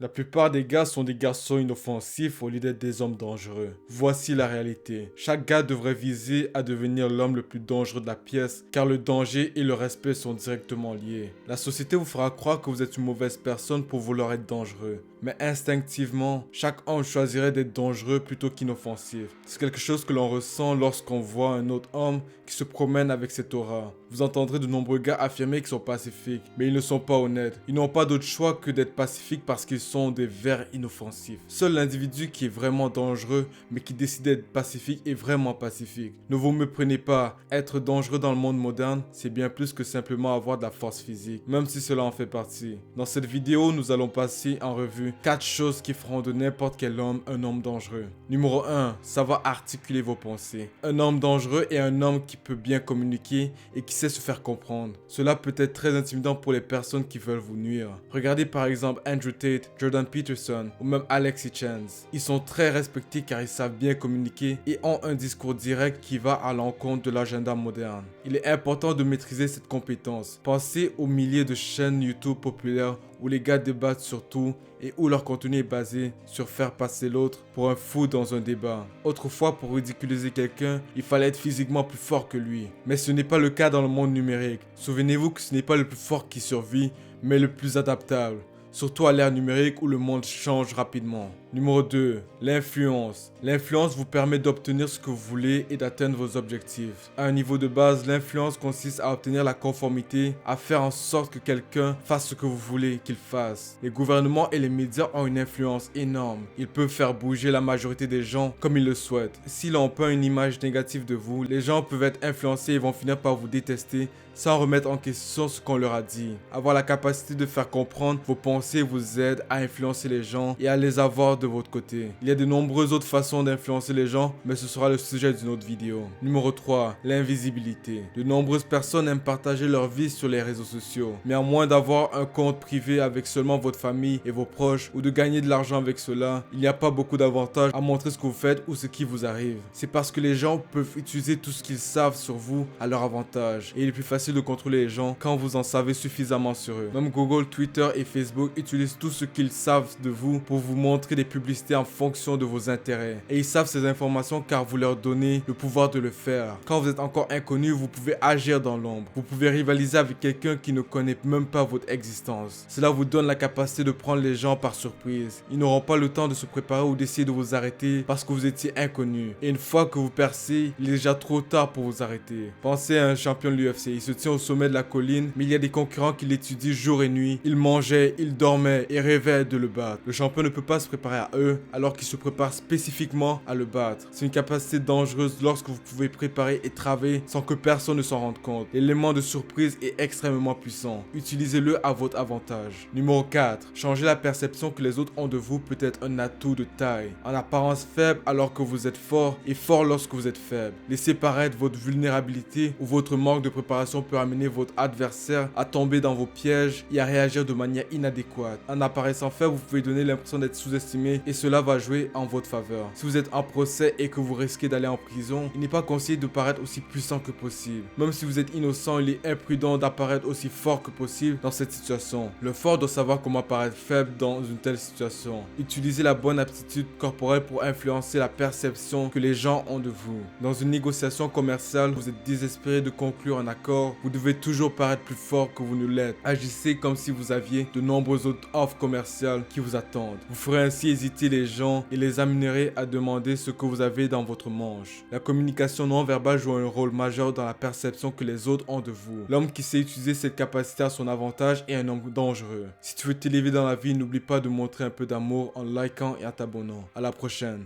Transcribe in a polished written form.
La plupart des gars sont des garçons inoffensifs au lieu d'être des hommes dangereux. Voici la réalité. Chaque gars devrait viser à devenir l'homme le plus dangereux de la pièce, car le danger et le respect sont directement liés. La société vous fera croire que vous êtes une mauvaise personne pour vouloir être dangereux. Mais instinctivement, chaque homme choisirait d'être dangereux plutôt qu'inoffensif. C'est quelque chose que l'on ressent lorsqu'on voit un autre homme qui se promène avec cette aura. Vous entendrez de nombreux gars affirmer qu'ils sont pacifiques, mais ils ne sont pas honnêtes. Ils n'ont pas d'autre choix que d'être pacifiques parce qu'ils sont des vers inoffensifs. Seul l'individu qui est vraiment dangereux, mais qui décide d'être pacifique est vraiment pacifique. Ne vous méprenez pas, être dangereux dans le monde moderne, c'est bien plus que simplement avoir de la force physique, même si cela en fait partie. Dans cette vidéo, nous allons passer en revue 4 choses qui feront de n'importe quel homme un homme dangereux. Numéro 1, savoir articuler vos pensées. Un homme dangereux est un homme qui peut bien communiquer et qui sait se faire comprendre. Cela peut être très intimidant pour les personnes qui veulent vous nuire. Regardez par exemple Andrew Tate, Jordan Peterson ou même Alexis Chance. Ils sont très respectés car ils savent bien communiquer et ont un discours direct qui va à l'encontre de l'agenda moderne. Il est important de maîtriser cette compétence. Pensez aux milliers de chaînes YouTube populaires où les gars débattent sur tout et où leur contenu est basé sur faire passer l'autre pour un fou dans un débat. Autrefois, pour ridiculiser quelqu'un, il fallait être physiquement plus fort que lui. Mais ce n'est pas le cas dans le monde numérique. Souvenez-vous que ce n'est pas le plus fort qui survit, mais le plus adaptable. Surtout à l'ère numérique où le monde change rapidement. Numéro 2, l'influence. L'influence vous permet d'obtenir ce que vous voulez et d'atteindre vos objectifs. À un niveau de base, l'influence consiste à obtenir la conformité, à faire en sorte que quelqu'un fasse ce que vous voulez qu'il fasse. Les gouvernements et les médias ont une influence énorme. Ils peuvent faire bouger la majorité des gens comme ils le souhaitent. S'ils ont peint une image négative de vous, les gens peuvent être influencés et vont finir par vous détester sans remettre en question ce qu'on leur a dit. Avoir la capacité de faire comprendre vos pensées vous aide à influencer les gens et à les avoir de votre côté. Il y a de nombreuses autres façons d'influencer les gens, mais ce sera le sujet d'une autre vidéo. Numéro 3, l'invisibilité. De nombreuses personnes aiment partager leur vie sur les réseaux sociaux, mais à moins d'avoir un compte privé avec seulement votre famille et vos proches, ou de gagner de l'argent avec cela, il n'y a pas beaucoup d'avantages à montrer ce que vous faites ou ce qui vous arrive. C'est parce que les gens peuvent utiliser tout ce qu'ils savent sur vous à leur avantage, et il est plus facile de contrôler les gens quand vous en savez suffisamment sur eux. Même Google, Twitter et Facebook utilisent tout ce qu'ils savent de vous pour vous montrer des publicités en fonction de vos intérêts. Et ils savent ces informations car vous leur donnez le pouvoir de le faire. Quand vous êtes encore inconnu, vous pouvez agir dans l'ombre. Vous pouvez rivaliser avec quelqu'un qui ne connaît même pas votre existence. Cela vous donne la capacité de prendre les gens par surprise. Ils n'auront pas le temps de se préparer ou d'essayer de vous arrêter parce que vous étiez inconnu. Et une fois que vous percez, il est déjà trop tard pour vous arrêter. Pensez à un champion de l'UFC. Il se tient au sommet de la colline, mais il y a des concurrents qui l'étudient jour et nuit. Il mangeait, il dormait et rêvait de le battre. Le champion ne peut pas se préparer à eux alors qu'il se prépare spécifiquement à le battre. C'est une capacité dangereuse lorsque vous pouvez préparer et travailler sans que personne ne s'en rende compte. L'élément de surprise est extrêmement puissant. Utilisez-le à votre avantage. Numéro 4. Changer la perception que les autres ont de vous peut être un atout de taille. En apparence faible alors que vous êtes fort et fort lorsque vous êtes faible. Laissez paraître votre vulnérabilité ou votre manque de préparation peut amener votre adversaire à tomber dans vos pièges et à réagir de manière inadéquate. En apparaissant faible, vous pouvez donner l'impression d'être sous-estimé et cela va jouer en votre faveur. Si vous êtes en procès et que vous risquez d'aller en prison, il n'est pas conseillé de paraître aussi puissant que possible. Même si vous êtes innocent, il est imprudent d'apparaître aussi fort que possible dans cette situation. Le fort doit savoir comment paraître faible dans une telle situation. Utilisez la bonne aptitude corporelle pour influencer la perception que les gens ont de vous. Dans une négociation commerciale, vous êtes désespéré de conclure un accord, vous devez toujours paraître plus fort que vous ne l'êtes. Agissez comme si vous aviez de nombreuses autres offres commerciales qui vous attendent. Vous ferez ainsi hésiter les gens et les amènerez à demander ce que vous avez dans votre manche. La communication non verbale joue un rôle majeur dans la perception que les autres ont de vous. L'homme qui sait utiliser cette capacité à son avantage est un homme dangereux. Si tu veux t'élever dans la vie, n'oublie pas de montrer un peu d'amour en likant et en t'abonnant. À la prochaine.